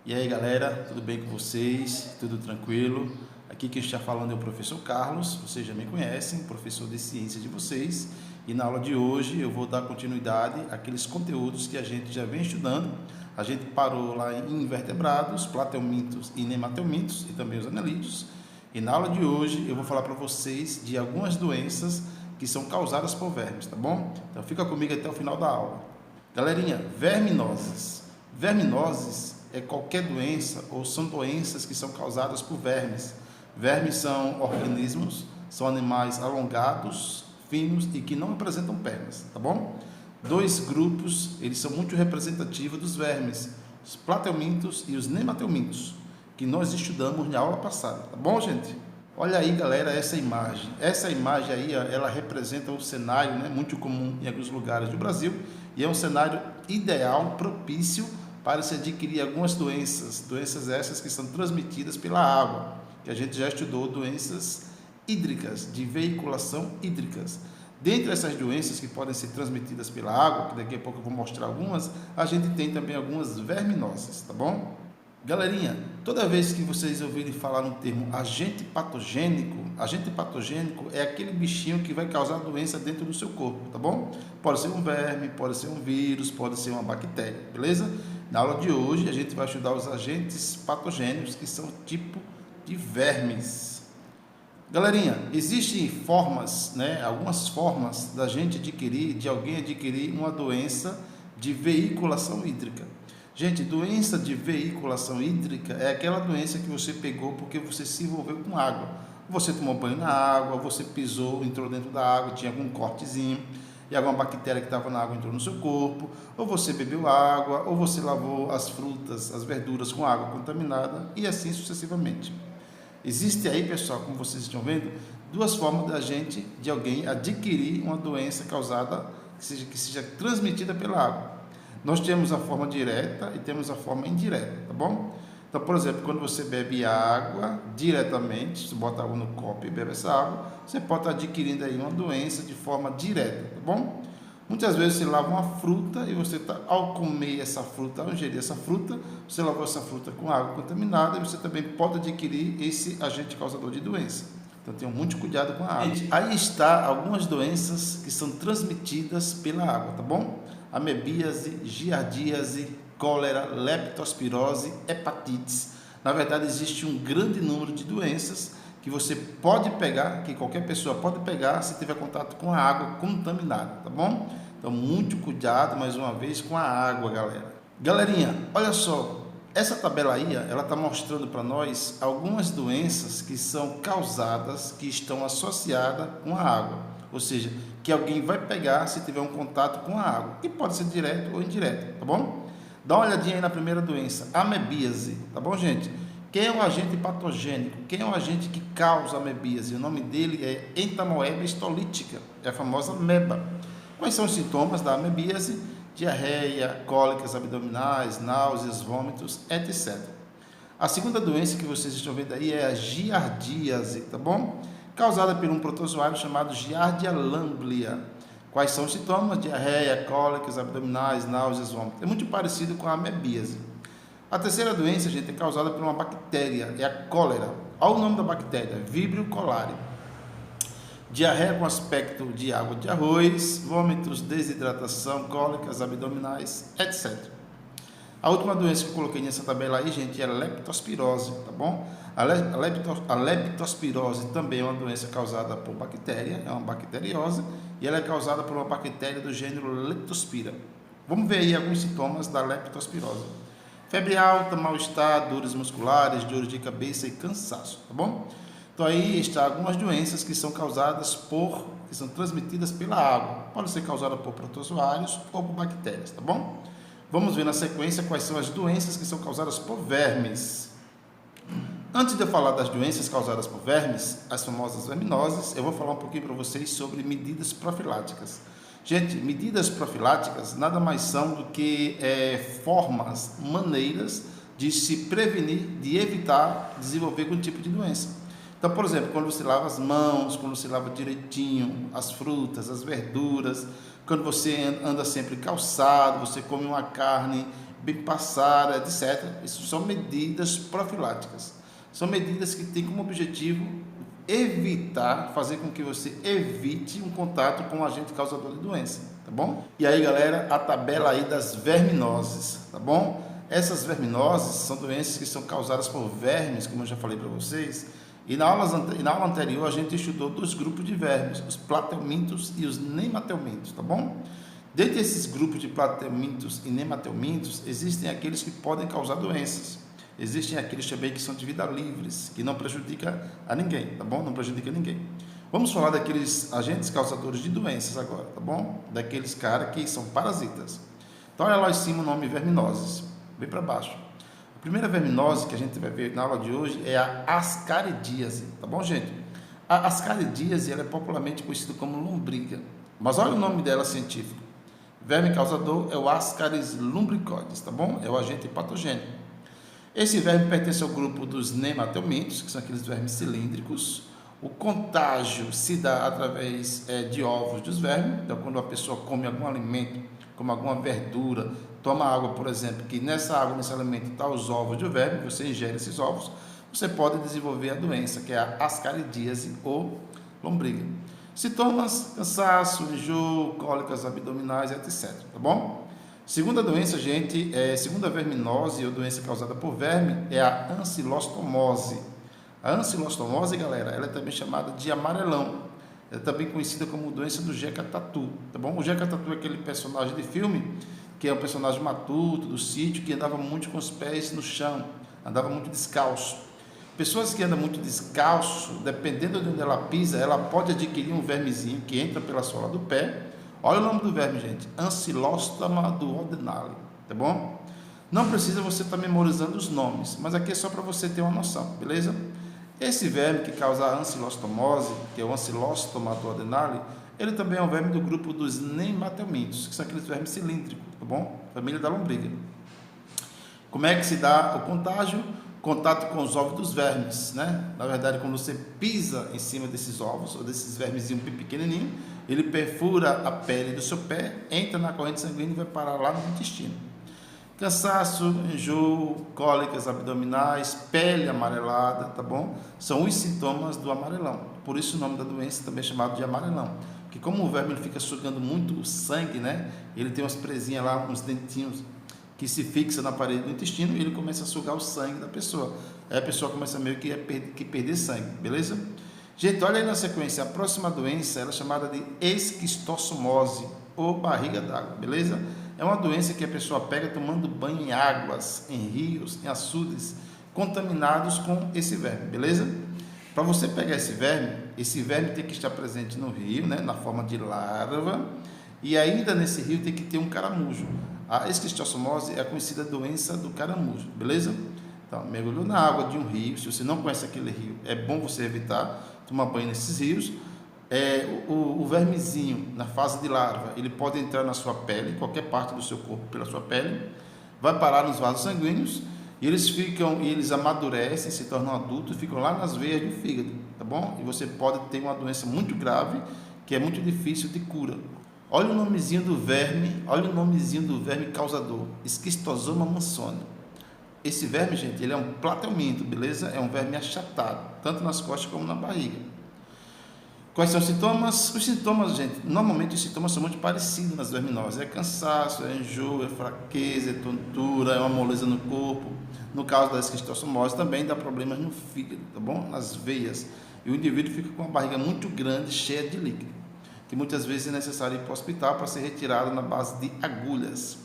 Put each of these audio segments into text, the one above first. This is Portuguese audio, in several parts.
E aí galera, tudo bem com vocês? Tudo tranquilo? Aqui quem está falando é o professor Carlos, vocês já me conhecem, professor de ciência de vocês. E na aula de hoje eu vou dar continuidade àqueles conteúdos que a gente já vem estudando. A gente parou lá em invertebrados, plateumintos e nemateumintos e também os anelídeos. E na aula de hoje eu vou falar para vocês de algumas doenças que são causadas por vermes, tá bom? Então fica comigo até o final da aula. Galerinha, verminoses. Verminoses é qualquer doença ou são doenças que são causadas por vermes. Vermes são organismos, são animais alongados, finos e que não apresentam pernas, tá bom? Dois grupos, eles são muito representativos dos vermes, os plateumintos e os nemateumintos, que nós estudamos na aula passada, tá bom, gente? Olha aí, galera, essa imagem. Essa imagem aí, ela representa um cenário, né, muito comum em alguns lugares do Brasil e é um cenário ideal, propício para se adquirir algumas doenças essas que são transmitidas pela água, que a gente já estudou, doenças hídricas, de veiculação hídricas. Dentre essas doenças que podem ser transmitidas pela água, que daqui a pouco eu vou mostrar algumas, a gente tem também algumas verminoses, tá bom? Galerinha, toda vez que vocês ouvirem falar no termo agente patogênico é aquele bichinho que vai causar doença dentro do seu corpo, tá bom? Pode ser um verme, pode ser um vírus, pode ser uma bactéria, beleza? Na aula de hoje a gente vai estudar os agentes patogênicos, que são tipo de vermes. Galerinha, existem formas, né, algumas formas de alguém adquirir uma doença de veiculação hídrica. Gente, doença de veiculação hídrica é aquela doença que você pegou porque você se envolveu com água. Você tomou banho na água, você pisou, entrou dentro da água, tinha algum cortezinho, e alguma bactéria que estava na água entrou no seu corpo, ou você bebeu água, ou você lavou as frutas, as verduras com água contaminada, e assim sucessivamente. Existe aí, pessoal, como vocês estão vendo, duas formas de alguém adquirir uma doença causada, que seja transmitida pela água. Nós temos a forma direta e temos a forma indireta, tá bom? Então, por exemplo, quando você bebe água diretamente, você bota água no copo e bebe essa água, você pode estar adquirindo aí uma doença de forma direta, tá bom? Muitas vezes você lava uma fruta e você ao comer essa fruta, ao ingerir essa fruta, você lavou essa fruta com água contaminada e você também pode adquirir esse agente causador de doença. Então, tenham muito cuidado com a água. Aí está algumas doenças que são transmitidas pela água, tá bom? Amebíase, giardíase, cólera, leptospirose, hepatites. Na verdade, existe um grande número de doenças que você pode pegar, que qualquer pessoa pode pegar se tiver contato com a água contaminada, tá bom? Então, muito cuidado, mais uma vez, com a água, galera. Galerinha, olha só, essa tabela aí, ela está mostrando para nós algumas doenças que são causadas, que estão associadas com a água, ou seja, que alguém vai pegar se tiver um contato com a água, e pode ser direto ou indireto, tá bom? Dá uma olhadinha aí na primeira doença, amebíase, tá bom, gente? Quem é o agente patogênico? Quem é o agente que causa a amebíase? O nome dele é Entamoeba histolítica, é a famosa ameba. Quais são os sintomas da amebíase? Diarreia, cólicas abdominais, náuseas, vômitos, etc. A segunda doença que vocês estão vendo aí é a giardíase, tá bom? Causada por um protozoário chamado Giardia lamblia. Quais são os sintomas? Diarreia, cólicas abdominais, náuseas, vômitos. É muito parecido com a amebíase. A terceira doença, gente, é causada por uma bactéria, é a cólera. Olha o nome da bactéria, Vibrio cholerae. Diarreia com aspecto de água de arroz, vômitos, desidratação, cólicas abdominais, etc. A última doença que eu coloquei nessa tabela aí, gente, é a leptospirose, tá bom? A leptospirose também é uma doença causada por bactéria, é uma bacteriose, e ela é causada por uma bactéria do gênero Leptospira. Vamos ver aí alguns sintomas da leptospirose. Febre alta, mal-estar, dores musculares, dores de cabeça e cansaço, tá bom? Então aí está algumas doenças que são que são transmitidas pela água. Pode ser causada por protozoários ou por bactérias, tá bom? Vamos ver na sequência quais são as doenças que são causadas por vermes. Antes de eu falar das doenças causadas por vermes, as famosas verminoses, eu vou falar um pouquinho para vocês sobre medidas profiláticas. Gente, medidas profiláticas nada mais são do que maneiras de se prevenir, de evitar desenvolver algum tipo de doença. Então, por exemplo, quando você lava as mãos, quando você lava direitinho as frutas, as verduras, quando você anda sempre calçado, você come uma carne bem passada, etc. Isso são medidas profiláticas. São medidas que têm como objetivo evitar, fazer com que você evite um contato com um agente causador de doença, tá bom? E aí, galera, a tabela aí das verminoses, tá bom? Essas verminoses são doenças que são causadas por vermes, como eu já falei para vocês, e na aula anterior a gente estudou dois grupos de vermes, os platelmintos e os nematelmintos, tá bom? Dentre esses grupos de platelmintos e nematelmintos, existem aqueles que podem causar doenças. Existem aqueles também que são de vida livres, que não prejudica a ninguém, tá bom? Não prejudica ninguém. Vamos falar daqueles agentes causadores de doenças agora, tá bom? Daqueles caras que são parasitas. Então, olha lá em cima o nome verminoses, bem para baixo. A primeira verminose que a gente vai ver na aula de hoje é a ascaridíase, tá bom, gente? A ascaridíase, ela é popularmente conhecida como lombriga, mas olha o nome dela científico. Verme causador é o Ascaris lumbricoides, tá bom? É o agente patogênico. Esse verme pertence ao grupo dos nematelmintos, que são aqueles vermes cilíndricos. O contágio se dá através de ovos dos vermes. Então, quando a pessoa come algum alimento, como alguma verdura, toma água, por exemplo, que nessa água, nesse alimento, está os ovos do verme, você ingere esses ovos, você pode desenvolver a doença, que é a ascaridíase ou lombriga. Sintomas: cansaço, enjoo, cólicas abdominais, etc. Tá bom? Segunda doença, gente, segunda verminose ou doença causada por verme é a ancilostomose. A ancilostomose, galera, ela é também chamada de amarelão. Ela é também conhecida como doença do Jeca Tatu, tá bom? O Jeca Tatu é aquele personagem de filme, que é um personagem matuto, do sítio, que andava muito com os pés no chão, andava muito descalço. Pessoas que andam muito descalço, dependendo de onde ela pisa, ela pode adquirir um vermezinho que entra pela sola do pé. Olha o nome do verme, gente, Ancylostoma duodenale, tá bom? Não precisa você estar memorizando os nomes, mas aqui é só para você ter uma noção, beleza? Esse verme que causa a ancilostomose, que é o Ancylostoma duodenale, ele também é um verme do grupo dos nematelmintos, que são aqueles vermes cilíndricos, tá bom? Família da lombriga. Como é que se dá o contágio? Contato com os ovos dos vermes, né? Na verdade, quando você pisa em cima desses ovos, ou desses vermezinhos bem pequenininhos, ele perfura a pele do seu pé, entra na corrente sanguínea e vai parar lá no intestino. Cansaço, enjoo, cólicas abdominais, pele amarelada, tá bom? São os sintomas do amarelão. Por isso o nome da doença também é chamado de amarelão. Porque como o verme ele fica sugando muito o sangue, né? Ele tem umas presinhas lá, uns dentinhos que se fixa na parede do intestino e ele começa a sugar o sangue da pessoa. Aí a pessoa começa meio que perder sangue, beleza? Gente, olha aí na sequência, a próxima doença ela é chamada de esquistossomose ou barriga d'água, beleza? É uma doença que a pessoa pega tomando banho em águas, em rios, em açudes, contaminados com esse verme, beleza? Para você pegar esse verme tem que estar presente no rio, né, na forma de larva, e ainda nesse rio tem que ter um caramujo. A esquistossomose é a conhecida doença do caramujo, beleza? Então, mergulhou na água de um rio, se você não conhece aquele rio, é bom você evitar tomar banho nesses rios. O vermezinho, na fase de larva, ele pode entrar na sua pele, qualquer parte do seu corpo pela sua pele, vai parar nos vasos sanguíneos, e eles amadurecem, se tornam adultos, ficam lá nas veias do fígado, tá bom? E você pode ter uma doença muito grave, que é muito difícil de cura. Olha o nomezinho do verme, causador, Schistosoma mansoni. Esse verme, gente, ele é um platelminto, beleza? É um verme achatado, tanto nas costas como na barriga. Quais são os sintomas? Os sintomas, gente, normalmente os sintomas são muito parecidos nas verminoses. É cansaço, é enjoo, é fraqueza, é tontura, é uma moleza no corpo. No caso da esquistossomose, também dá problemas no fígado, tá bom? Nas veias. E o indivíduo fica com uma barriga muito grande, cheia de líquido, que muitas vezes é necessário ir para o hospital para ser retirado na base de agulhas.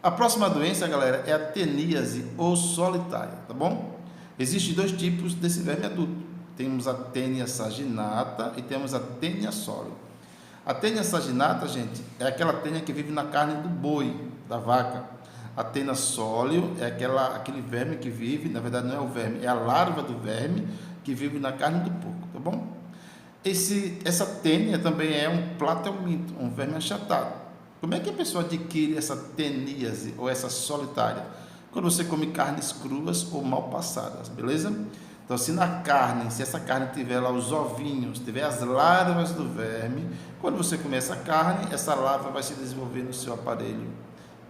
A próxima doença, galera, é a teníase ou solitária, tá bom? Existem dois tipos desse verme adulto. Temos a tênia saginata e temos a tênia sólio. A tênia saginata, gente, é aquela tênia que vive na carne do boi, da vaca. A tênia sólio é aquele verme que vive, na verdade não é o verme, é a larva do verme que vive na carne do porco, tá bom? Essa tênia também é um platelminto, um verme achatado. Como é que a pessoa adquire essa teníase ou essa solitária? Quando você come carnes cruas ou mal passadas, beleza? Então, se essa carne tiver lá os ovinhos, tiver as larvas do verme, quando você comer essa carne, essa larva vai se desenvolver no seu aparelho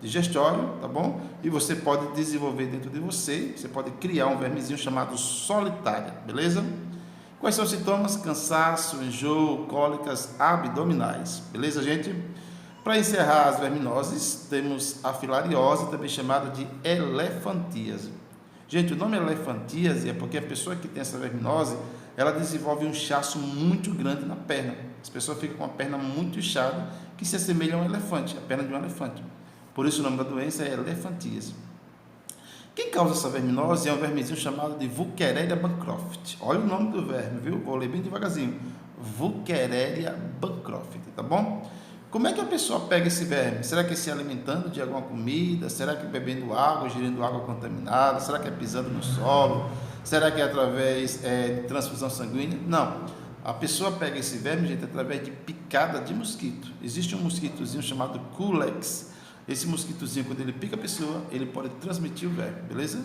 digestório, tá bom? E você pode desenvolver dentro de você, você pode criar um vermezinho chamado solitária, beleza? Quais são os sintomas? Cansaço, enjoo, cólicas abdominais, beleza, gente? Para encerrar as verminoses, temos a filariose, também chamada de elefantíase. Gente, o nome elefantíase é porque a pessoa que tem essa verminose, ela desenvolve um inchaço muito grande na perna. As pessoas ficam com a perna muito inchada, que se assemelha a um elefante, a perna de um elefante. Por isso o nome da doença é elefantíase. Quem causa essa verminose é um vermezinho chamado de Wuchereria bancroft. Olha o nome do verme, viu? Vou ler bem devagarzinho. Wuchereria bancroft, tá bom? Como é que a pessoa pega esse verme? Será que é se alimentando de alguma comida? Será que é bebendo água, ingerindo água contaminada? Será que é pisando no solo? Será que é através de transfusão sanguínea? Não. A pessoa pega esse verme, gente, através de picada de mosquito. Existe um mosquitozinho chamado Culex. Esse mosquitozinho, quando ele pica a pessoa, ele pode transmitir o verme, beleza?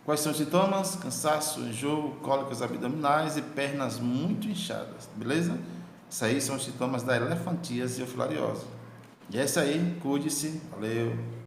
Quais são os sintomas? Cansaço, enjoo, cólicas abdominais e pernas muito inchadas, beleza? Isso aí são os sintomas da elefantíase ou filariose. E é isso aí, cuide-se, valeu!